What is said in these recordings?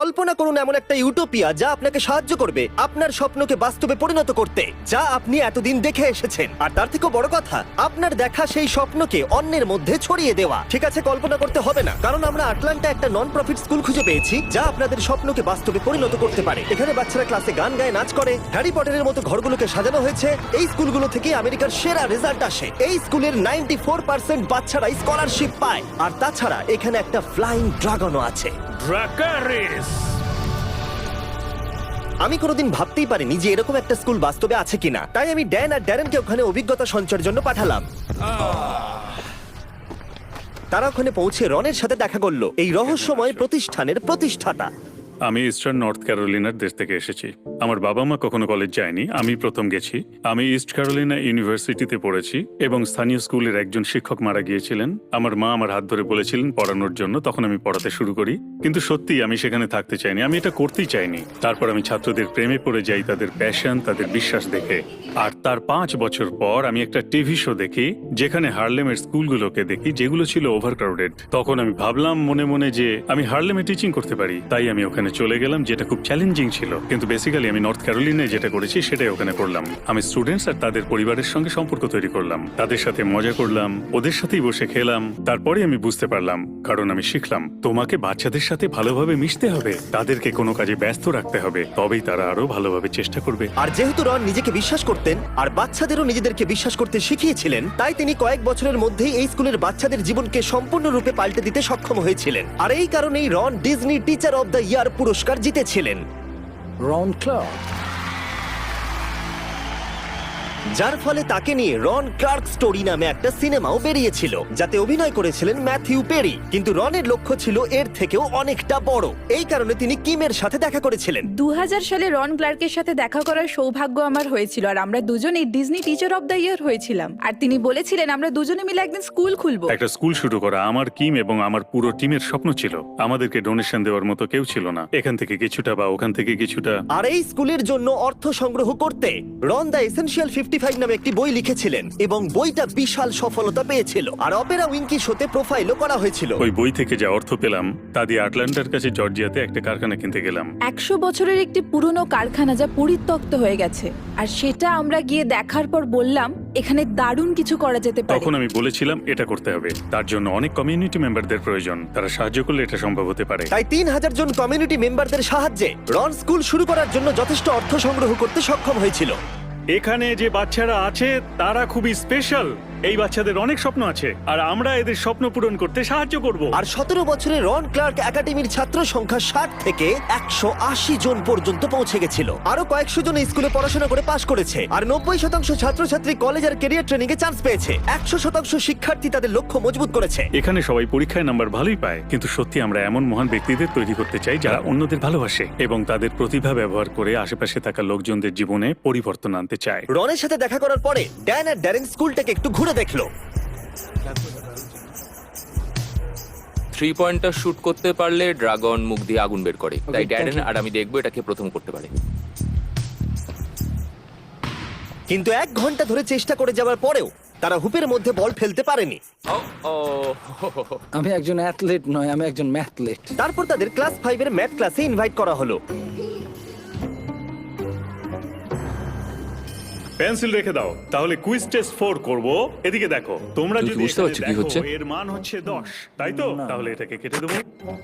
কল্পনা করুন এমন একটা ইউটোপিয়া যা আপনাকে সাহায্য করবে আপনার স্বপ্নকে বাস্তবে পরিণত করতে, যা আপনি এতদিন দেখে এসেছেন। আর তার থেকেও বড় কথা, আপনার দেখা সেই স্বপ্নকে অন্যের মধ্যে ছড়িয়ে দেওয়া। ঠিক আছে, কল্পনা করতে হবে না, কারণ আমরা আটলান্টা একটা নন প্রফিট স্কুল খুঁজে পেয়েছি যা আপনাদের স্বপ্নকে বাস্তবে পরিণত করতে পারে। এখানে বাচ্চারা ক্লাসে গান গায়, নাচ করে, হ্যারি পটারের মতো ঘরগুলোকে সাজানো হয়েছে। এই স্কুলগুলো থেকে আমেরিকার সেরা রেজাল্ট আসে। এই স্কুলের 94% বাচ্চারা স্কলারশিপ পায়। আর তাছাড়া এখানে একটা ফ্লাইং ড্রাগনও আছে। ড্রাকারিস। আমি কোনোদিন ভাবতেই পারিনি যে এরকম একটা স্কুল বাস্তবে আছে কিনা, তাই আমি ড্যান আর ড্যারেনকে ওখানে অভিজ্ঞতা সঞ্চয়ের জন্য পাঠালাম। তারা ওখানে পৌঁছে রনের সাথে দেখা করলো, এই রহস্যময় প্রতিষ্ঠানের প্রতিষ্ঠাতা। আমি ইস্টার্ন নর্থ ক্যারোলিনার দেশ থেকে এসেছি। আমার বাবা মা কখনো কলেজ যায়নি, আমি প্রথম গেছি। আমি ইস্ট ক্যারোলিনা ইউনিভার্সিটিতে পড়েছি এবং স্থানীয় স্কুলের একজন শিক্ষক মারা গিয়েছিলেন। আমার মা আমার হাত ধরে বলেছিলেন পড়ানোর জন্য, তখন আমি পড়াতে শুরু করি। কিন্তু সত্যি আমি সেখানে থাকতে চাইনি, আমি এটা করতেই চাইনি। তারপর আমি ছাত্রদের প্রেমে পড়ে যাই, তাদের প্যাশন, তাদের বিশ্বাস দেখে। আর তার 5 বছর পর আমি একটা টিভি শো দেখি যেখানে হার্লেমের স্কুলগুলোকে দেখি যেগুলো ছিল ওভারক্রাউডেড। তখন আমি ভাবলাম মনে মনে যে আমি হার্লেমে টিচিং করতে পারি, তাই আমি ওখানে চলে গেলাম, যেটা খুব চ্যালেঞ্জিং ছিল। কিন্তু বেসিক্যালি আমি নর্থ ক্যারোলিনায় যেটা করেছি সেটাই ওখানে করলাম। আমি স্টুডেন্টস আর তাদের পরিবারের সঙ্গে সম্পর্ক তৈরি করলাম, তাদের সাথে মজা করলাম, ওদের সাথেই বসে খেলাম। তারপরে আমি বুঝতে পারলাম, কারণ আমি শিখলাম তোমাকে বাচ্চাদের সাথে ভালোভাবে মিশতে হবে, তাদেরকে কোনো কাজে ব্যস্ত রাখতে হবে, তবেই তারা আরো ভালোভাবে চেষ্টা করবে। আর যেহেতু রন নিজেকে বিশ্বাস করতেন আর বাচ্চাদেরও নিজেদেরকে বিশ্বাস করতে শিখিয়েছিলেন, তাই তিনি কয়েক বছরের মধ্যেই এই স্কুলের বাচ্চাদের জীবনকে সম্পূর্ণরূপে পাল্টে দিতে সক্ষম হয়েছিলেন। আর এই কারণেই Ron Disney teacher of the year পুরস্কার জিতেছিলেন। Ron Clark. যার ফলে তাকে নিয়ে রন ক্লার্ক স্টোরি নামে একটা সিনেমাও বেরিয়েছিল, যাতে অভিনয় করেছিলেন ম্যাথিউ পেরি। কিন্তু রনের লক্ষ্য ছিল এর থেকেও অনেকটা বড়। এই কারণে তিনি কিমের সাথে দেখা করেছিলেন। 2000 সালে রন ক্লার্কের সাথে দেখা করার সৌভাগ্য আমার হয়েছিল, আর আমরা দুজনেই ডিজনি টিচার অব দ্য ইয়ার হয়েছিলাম। আর তিনি বলেছিলেন আমরা দুজনে মিলে একদিন স্কুল খুলবো। একটা স্কুল শুরু করা আমার কিম এবং আমার পুরো টিমের স্বপ্ন ছিল। আমাদেরকে ডোনেশন দেওয়ার মতো কেউ ছিল না, এখান থেকে কিছুটা বা ওখান থেকে কিছুটা। আর এই স্কুলের জন্য অর্থ সংগ্রহ করতে রন দ্য এসেনশিয়াল 55 নামে একটি বই লিখেছিলেন এবং বইটা বিশাল সফলতা পেয়েছিল। আর অপেরা উইঙ্কি শোতে প্রোফাইলও করা হয়েছিল। ওই বই থেকে যা অর্থ পেলাম তা দিয়ে আটলান্টার কাছে জর্জিয়াতে একটা কারখানা কিনতে গেলাম। 100 বছরের একটি পুরনো কারখানা যা পরিত্যক্ত হয়ে গেছে, আর সেটা আমরা গিয়ে দেখার পর বললাম এখানে দারুণ কিছু করা যেতে পারে। তখন আমি বলেছিলাম এটা করতে হবে, তার জন্য অনেক কমিউনিটি মেম্বারদের প্রয়োজন, তারা সাহায্য করলে এটা সম্ভব হতে পারে। তাই 3000 জন কমিউনিটি মেম্বারদের সাহায্যে রন স্কুল শুরু করার জন্য যথেষ্ট অর্থ সংগ্রহ করতে সক্ষম হয়েছিল। এখানে যে বাচ্চারা আছে তারা খুবই স্পেশাল। এই বাচ্চাদের অনেক স্বপ্ন আছে আর আমরা এদের স্বপ্ন পূরণ করতে সাহায্য করব। আর 17 বছরে রন ক্লার্ক একাডেমির ছাত্র সংখ্যা 60 থেকে 180 জন পর্যন্ত পৌঁছে গেছিল। আরো কয়েকশো জন এই স্কুলে পড়াশোনা করে পাশ করেছে, আর 90% ছাত্রছাত্রী কলেজ আর ক্যারিয়ার ট্রেনিং এ চান্স পেয়েছে। 100% শিক্ষার্থী তাদের লক্ষ্য মজবুত করেছে। এখানে সবাই পরীক্ষায় নাম্বার ভালোই পায়, কিন্তু সত্যি আমরা এমন মহান ব্যক্তিদের তৈরি করতে চাই যারা অন্যদের ভালোবাসে এবং তাদের প্রতিভা ব্যবহার করে আশেপাশে থাকা লোকজনদের জীবনে পরিবর্তন আনতে চায়। রনের সাথে দেখা করার পরে ড্যান আর ড্যারেন স্কুলটাকে একটু ঘুরে দেখলো। 3 পয়েন্টার শুট করতে পারলে ড্রাগন মুখ দিয়ে আগুন বের করে, তাই ড্যারেন আর আমি দেখবো এটাকে প্রথম করতে পারে। কিন্তু 1 ঘন্টা ধরে চেষ্টা করে যাওয়ার পরেও তারা হুপের মধ্যে বল ফেলতে পারেনি। আমি একজন অ্যাথলেট নয়, আমি একজন ম্যাথলেট। তারপর তাদের ক্লাস 5 এর ম্যাথ ক্লাসে ইনভাইট করা হলো। পেন্সিল রেখে দাও, তাহলে কুইজ টেস্ট 4 করব। এদিকে দেখো, তোমরা তুমি যদি বুঝতে পারছো কি হচ্ছে? এর মান হচ্ছে 10, তাই তো? তাহলে এটাকে কেটে দেবো।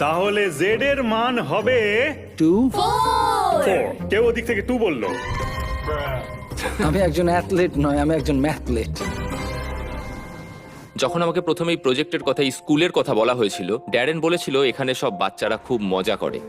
তাহলে জেড এর মান হবে 2 4। কেউ ওদিক থেকে 2 বললো। আমি একজন অ্যাথলেট নয়, আমি একজন ম্যাথলেট। যখন আমাকে প্রথমে এই প্রজেক্টের কথা, এই স্কুলের কথা বলা হয়েছিল, ড্যারেন বলেছিল এখানে সব বাচ্চারা খুব মজা করে।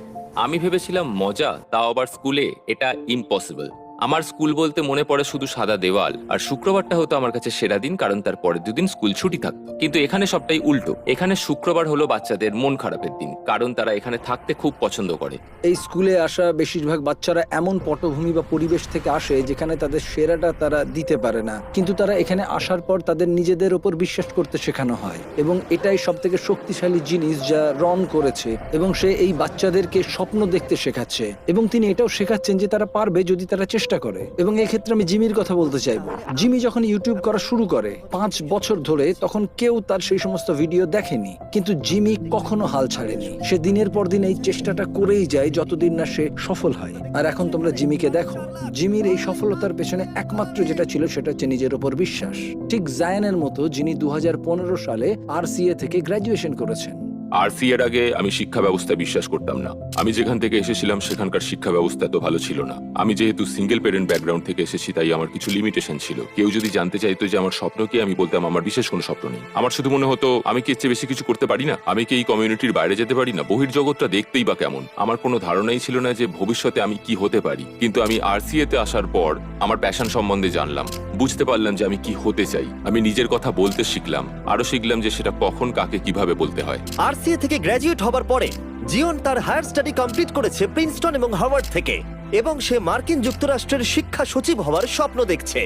আমি ভেবেছিলাম মজা, তাও আবার স্কুলে, এটা ইম্পসিবল। আমার স্কুল বলতে মনে পড়ে শুধু সাদা দেওয়াল, আর শুক্রবারটা হতো আমার কাছে সেরা দিন, কারণ তার পরের 2 দিন স্কুল ছুটি থাকতো। কিন্তু এখানে সবটাই উল্টো। এখানে শুক্রবার হলো বাচ্চাদের মন খারাপের দিন, কারণ তারা এখানে থাকতে খুব পছন্দ করে। এই স্কুলে আসা বেশিরভাগ বাচ্চারা এমন পটভূমি বা পরিবেশ থেকে আসে যেখানে তাদের সেরাটা তারা দিতে পারে না, কিন্তু তারা এখানে আসার পর তাদের নিজেদের ওপর বিশ্বাস করতে শেখানো হয়। এবং এটাই সব থেকে শক্তিশালী জিনিস যা রন করেছে, এবং সে এই বাচ্চাদেরকে স্বপ্ন দেখতে শেখাচ্ছে, এবং তিনি এটাও শেখাচ্ছেন যে তারা পারবে যদি তারা চেষ্টা চেষ্টা করে। এবং এই ক্ষেত্রে আমি জিমির কথা বলতে চাইবো। জিমি যখন ইউটিউব করা শুরু করে 5 বছর ধরে, তখন কেউ তার সেই সমস্ত ভিডিও দেখেনি, কিন্তু জিমি কখনো হাল ছাড়েনি। সে দিনের পর দিন এই চেষ্টাটা করেই যায় যতদিন না সে সফল হয়। আর এখন তোমরা জিমিকে দেখো, জিমির এই সফলতার পেছনে একমাত্র যেটা ছিল সেটা হচ্ছে নিজের উপর বিশ্বাস। ঠিক জায়ানের মতো, যিনি 2015 সালে RCA থেকে গ্র্যাজুয়েশন করেছেন। আরসি এর আগে আমি শিক্ষা ব্যবস্থায় বিশ্বাস করতাম না। আমি যেখান থেকে এসেছিলাম সেখানকার শিক্ষা ব্যবস্থা তো ভালো ছিল না। আমি যেহেতু সিঙ্গেল প্যারেন্ট ব্যাকগ্রাউন্ড থেকে এসেছি, তাই আমার কিছু লিমিটেশন ছিল। কেউ যদি জানতে চাইতো যে আমার স্বপ্ন কি, আমি বলতাম আমার বিশেষ কোনো স্বপ্ন নেই। আমার শুধু মনে হতো আমি কি এর চেয়ে বেশি কিছু করতে পারি না, আমি কি এই কমিউনিটির বাইরে যেতে পারি না, বহির্জগৎটা দেখতেই বা কেমন। আমার কোনো ধারণাই ছিল না যে ভবিষ্যতে আমি কি হতে পারি। কিন্তু আমি RCA তে আসার পর আমার প্যাশন সম্বন্ধে জানলাম, বুঝতে পারলাম যে আমি কি হতে চাই। আমি নিজের কথা বলতে শিখলাম, আরো শিখলাম যে সেটা কখন কাকে কিভাবে বলতে হয়। RCA থেকে গ্র্যাজুয়েট হবার পরে জিওন তার হায়ার স্টাডি কমপ্লিট করেছে প্রিন্সটন এবং হার্ভার্ড থেকে, এবং সে মার্কিন যুক্তরাষ্ট্রের শিক্ষা সচিব হওয়ার স্বপ্ন দেখছে।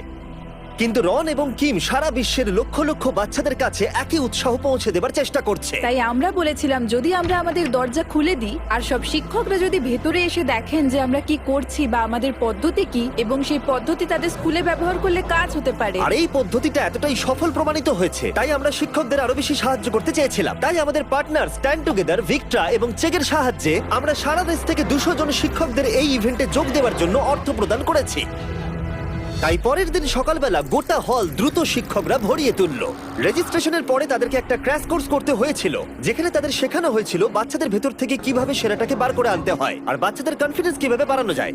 কিন্তু রন এবং কিম সারা বিশ্বের লক্ষ লক্ষ বাচ্চাদের কাছে একই উৎসাহ পৌঁছে দেবার চেষ্টা করছে। তাই আমরা বলেছিলাম, যদি আমরা আমাদের দরজা খুলে দিই আর সব শিক্ষকরা যদি ভেতরে এসে দেখেন যে আমরা কি করছি বা আমাদের পদ্ধতি কি, এবং সেই পদ্ধতি তাদের স্কুলে ব্যবহার করলে কাজ হতে পারে। আর এই পদ্ধতিটা এতটাই সফল প্রমাণিত হয়েছে, তাই আমরা শিক্ষকদের আরো বেশি সাহায্য করতে চেয়েছিলাম। তাই আমাদের পার্টনার স্ট্যান্ড টুগেদার, ভিক্টরা এবং চেকের সাহায্যে আমরা সারা দেশ থেকে 200 জন শিক্ষকদের এই ইভেন্টে যোগ দেওয়ার জন্য অর্থ প্রদান করেছি। তাই পরের দিন সকালবেলা গোটা হল দ্রুত শিক্ষকরা ভরিয়ে তুলল। রেজিস্ট্রেশনের পরে তাদেরকে একটা ক্র্যাশ কোর্স করতে হয়েছিল, যেখানে তাদের শেখানো হয়েছিল বাচ্চাদের ভেতর থেকে কিভাবে সেরাটাকে বার করে আনতে হয় আর বাচ্চাদের কনফিডেন্স কিভাবে বাড়ানো যায়।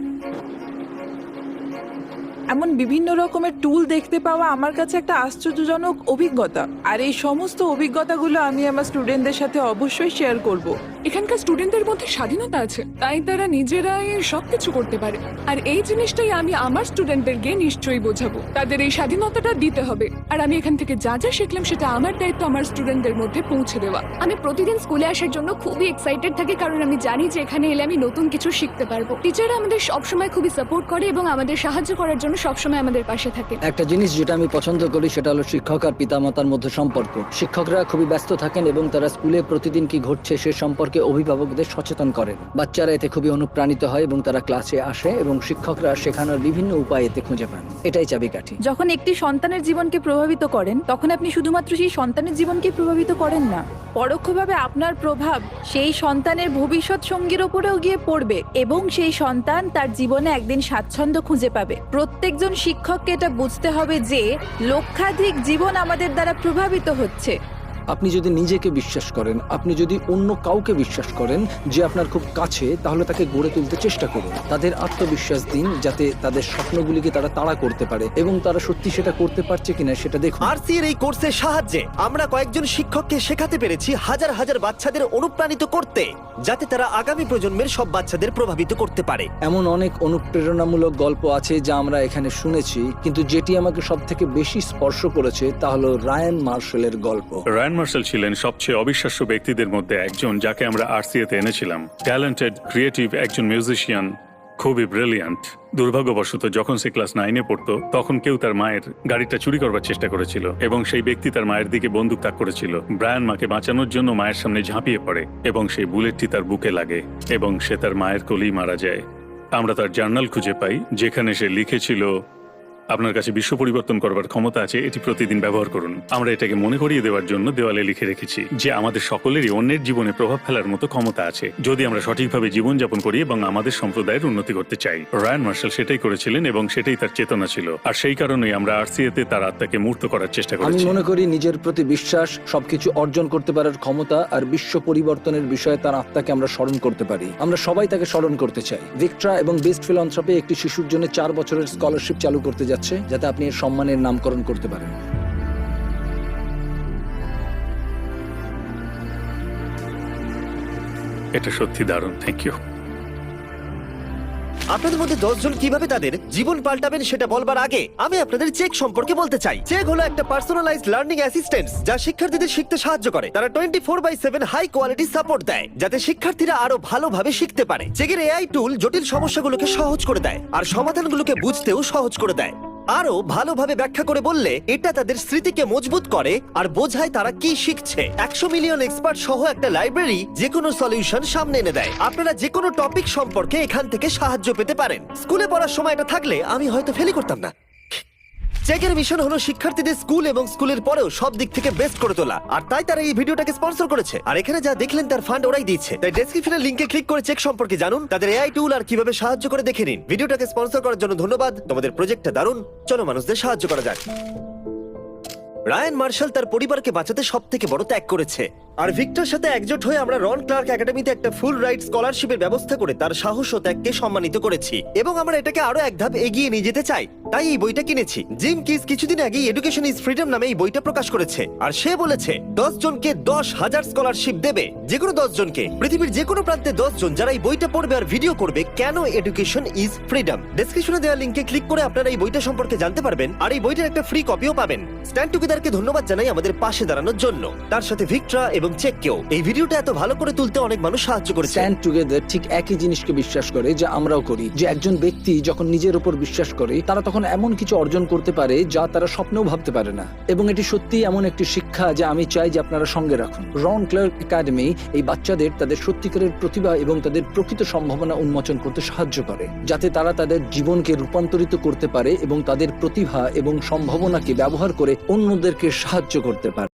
এমন বিভিন্ন রকমের টুল দেখতে পাওয়া আমার কাছে একটা আশ্চর্যজনক অভিজ্ঞতা, আর এই সমস্ত অভিজ্ঞতাগুলো আমি আমার স্টুডেন্টদের সাথে অবশ্যই শেয়ার করব। এখানকার স্টুডেন্টদের মধ্যে স্বাধীনতা আছে, তাই তারা নিজেরাই সবকিছু করতে পারে। আর এই জিনিসটাই আমি আমার স্টুডেন্টদেরকে নিশ্চয়ই বোঝাবো, তাদের এই স্বাধীনতাটা দিতে হবে। আর আমি এখান থেকে যা যা শিখলাম সেটা আমার দায়িত্ব আমার স্টুডেন্টদের মধ্যে পৌঁছে দেওয়া। আমি প্রতিদিন স্কুলে আসার জন্য খুবই এক্সাইটেড থাকি, কারণ আমি জানি যে এখানে এলে আমি নতুন কিছু শিখতে পারবো। টিচাররা আমাদের সবসময় খুবই সাপোর্ট করে এবং আমাদের সাহায্য করার জন্য সবসময় আমাদের পাশে থাকে। একটা জিনিস যেটা আমি পছন্দ করি সেটা হলো শিক্ষক আর পিতামাতার মধ্যে সম্পর্ক। শিক্ষকরা খুবই ব্যস্ত থাকেন এবং তারা স্কুলে প্রতিদিন কি ঘটছে সে সম্পর্কে অভিভাবকদের সচেতন করেন। বাচ্চারা এতে খুবই অনুপ্রাণিত হয় এবং তারা ক্লাসে আসে এবং শিক্ষকরা শেখানোর বিভিন্ন উপায় এতে খুঁজে পান। এটাই চাবিকাঠি। যখন একটি সন্তানের জীবনকে প্রভাবিত করেন, তখন আপনি শুধুমাত্র সেই সন্তানের জীবনকে প্রভাবিত করেন না, পরোক্ষভাবে আপনার প্রভাব সেই সন্তানের ভবিষ্যৎ সঙ্গীর ওপরেও গিয়ে পড়বে এবং সেই সন্তান তার জীবনে একদিন স্বাচ্ছন্দ্য খুঁজে পাবে। প্রত্যেকজন শিক্ষককে এটা বুঝতে হবে যে লক্ষাধিক জীবন আমাদের দ্বারা প্রভাবিত হচ্ছে। আপনি যদি নিজেকে বিশ্বাস করেন, আপনি যদি অন্য কাউকে বিশ্বাস করেন যে আপনার খুব কাছে, তাহলে তাকে গড়ে তুলতে চেষ্টা করুন। তাদের আত্মবিশ্বাস দিন যাতে তাদের স্বপ্নগুলিকে তারা তাড়া করতে পারে এবং তারা সত্যি সেটা করতে পারছে কিনা সেটা দেখুন। RCA এর এই কোর্সের সাহায্যে আমরা কয়েকজন শিক্ষককে শেখাতে পেরেছি হাজার হাজার বাচ্চাদের অনুপ্রাণিত করতে, যাতে তারা আগামী প্রজন্মের সব বাচ্চাদের প্রভাবিত করতে পারে। এমন অনেক অনুপ্রেরণামূলক গল্প আছে যা আমরা এখানে শুনেছি, কিন্তু যেটি আমাকে সব থেকে বেশি স্পর্শ করেছে তা হলো রায়ান মার্শালের গল্প। রায়ান মার্শাল ছিলেন সবচেয়ে অবিশ্বাস্য ব্যক্তিদের মধ্যে একজন, যাকে আমরা RCA-তে এনেছিলাম। ট্যালেন্টেড, ক্রিয়েটিভ একজন মিউজিশিয়ান, খুবই ব্রিলিয়ান্ট। দুর্ভাগ্যবশত যখন সে ক্লাস 9-এ পড়তো, তখন কেউ তার মায়ের গাড়িটা চুরি করবার চেষ্টা করেছিল এবং সেই ব্যক্তি তার মায়ের দিকে বন্দুক তাক করেছিল। ব্রায়ান মাকে বাঁচানোর জন্য মায়ের সামনে ঝাঁপিয়ে পড়ে এবং সেই বুলেটটি তার বুকে লাগে এবং সে তার মায়ের কোলেই মারা যায়। আমরা তার জার্নাল খুঁজে পাই, যেখানে সে লিখেছিল, আপনার কাছে বিশ্ব পরিবর্তন করবার ক্ষমতা আছে, এটি প্রতিদিন ব্যবহার করুন। আমরা এটাকে মনে করিয়ে দেওয়ার জন্য দেওয়ালে লিখে রেখেছি যে আমাদের সকলেরই অন্যের জীবনে প্রভাব ফেলার মতো ক্ষমতা আছে, যদি আমরা সঠিকভাবে জীবনযাপন করি এবং আমাদের সম্প্রদায়ের উন্নতি করতে চাই। রায়ান মার্শাল সেটাই করেছিলেন এবং সেটাই তার চেতনা ছিল। আর সেই কারণেই আমরা RCA-তে তার আত্মাকে মূর্ত করার চেষ্টা আমি করেছি। মনে করি নিজের প্রতি বিশ্বাস, সবকিছু অর্জন করতে পারার ক্ষমতা আর বিশ্ব পরিবর্তনের বিষয়ে তার আত্মাকে আমরা স্মরণ করতে পারি। আমরা সবাই তাকে স্মরণ করতে চাই। ভিক্টরা এবং বেস্ট ফিলান্থ্রপি একটি শিশুর জন্য 4 বছরের স্কলারশিপ চালু করতে যাচ্ছে, যাতে আপনি এর সম্মানের নামকরণ করতে পারেন। এটা সত্যি দারুণ, থ্যাংক ইউ। আপনাদের মধ্যে 10 জন কিভাবে তাদের জীবন পাল্টাবেন সেটা বলবার আগে আমি আপনাদের চেক সম্পর্কে বলতে চাই। চেক হলো একটা পার্সোনালাইজড লার্নিং অ্যাসিস্ট্যান্ট যা শিক্ষার্থীদের শিখতে সাহায্য করে। তারা 24/7 হাই কোয়ালিটি সাপোর্ট দেয়, যাতে শিক্ষার্থীরা আরো ভালোভাবে শিখতে পারে। চেকের AI টুল জটিল সমস্যাগুলোকে সহজ করে দেয় আর সমাধানগুলোকে বুঝতেও সহজ করে দেয়। আরো ভালোভাবে ব্যাখ্যা করে বললে এটা তাদের স্মৃতিকে মজবুত করে আর বোঝায় তারা কি শিখছে। 100 মিলিয়ন এক্সপার্ট সহ একটা লাইব্রেরি যে কোনো সলিউশন সামনে এনে দেয়। আপনারা যে কোনো টপিক সম্পর্কে এখান থেকে সাহায্য পেতে পারেন। স্কুলে পড়ার সময় এটা থাকলে আমি হয়তো ফেলই করতাম না। চেকের মিশন হলো শিক্ষার্থীদের স্কুল এবং স্কুলের পরেও সব দিক থেকে বেস্ট করে তোলা, আর তাই তারা এই ভিডিওটাকে স্পন্সর করেছে। আর এখানে যা দেখলেন তার ফান্ড ওরাই দিচ্ছে। তাই ডেসক্রিপশনের লিংকে ক্লিক করে চেক সম্পর্কে জানুন, তাদের এআই টুল আর কিভাবে সাহায্য করে দেখে নিন। ভিডিওটাকে স্পন্সর করার জন্য ধন্যবাদ। তোমাদের প্রজেক্টটা দারুণ, চলো মানুষদের সাহায্য করা যাক। রায়ান মার্শাল তার পরিবারকে বাঁচাতে সবথেকে বড় ত্যাগ করেছে, আর ভিক্টর সাথে একজোট হয়ে আমরা রন ক্লার্ক একাডেমিতে একটা ফুল রাইড স্কলারশিপের ব্যবস্থা করে তার সাহস ও ত্যাগকে সম্মানিত করেছি, এবং আমরা এটাকে আরো এক ধাপ এগিয়ে নিয়ে যেতে চাই। তাই এই বইটা কিনেছি। জিম কিস কিছুদিন আগে এডুকেশন ইজ ফ্রিডম নামে এই বইটা প্রকাশ করেছে, আর সে বলেছে 10 জনকে 10,000 স্কলারশিপ দেবে, যে কোনো 10 জনকে, পৃথিবীর যে কোনো প্রান্তে 10 জন যারা এই বইটা পড়বে আর ভিডিও করবে কেন এডুকেশন ইজ ফ্রিডম। ডেসক্রিপশনে দেওয়া লিংকে ক্লিক করে আপনারা এই বইটা সম্পর্কে জানতে পারবেন, আর এই বইটার একটা ফ্রি কপিও পাবেন। স্ট্যান্ড টুগেদারকে ধন্যবাদ জানাই আমাদের পাশে দাঁড়ানোর জন্য, তার সাথে ভিক্টরা এবং চেককেও। এই ভিডিওটা এত ভালো করে তুলতে অনেক মানুষ সাহায্য করেছে। স্ট্যান্ড টুগেদার ঠিক একই জিনিসকে বিশ্বাস করে যা আমরাও করি, যে একজন ব্যক্তি যখন নিজের উপর বিশ্বাস করে তারা তখন এমন কিছু অর্জন করতে পারে যা তারা স্বপ্নেও ভাবতে পারে না। এবং এটি সত্যি এমন একটি শিক্ষা যা আমি চাই যে আপনারা সঙ্গে রাখুন। রন ক্লার্ক একাডেমি এই বাচ্চাদের তাদের সত্যিকারের প্রতিভা এবং তাদের প্রকৃত সম্ভাবনা উন্মোচন করতে সাহায্য করে, যাতে তারা তাদের জীবনকে রূপান্তরিত করতে পারে এবং তাদের প্রতিভা এবং সম্ভাবনাকে ব্যবহার করে অন্যদেরকে সাহায্য করতে পারে।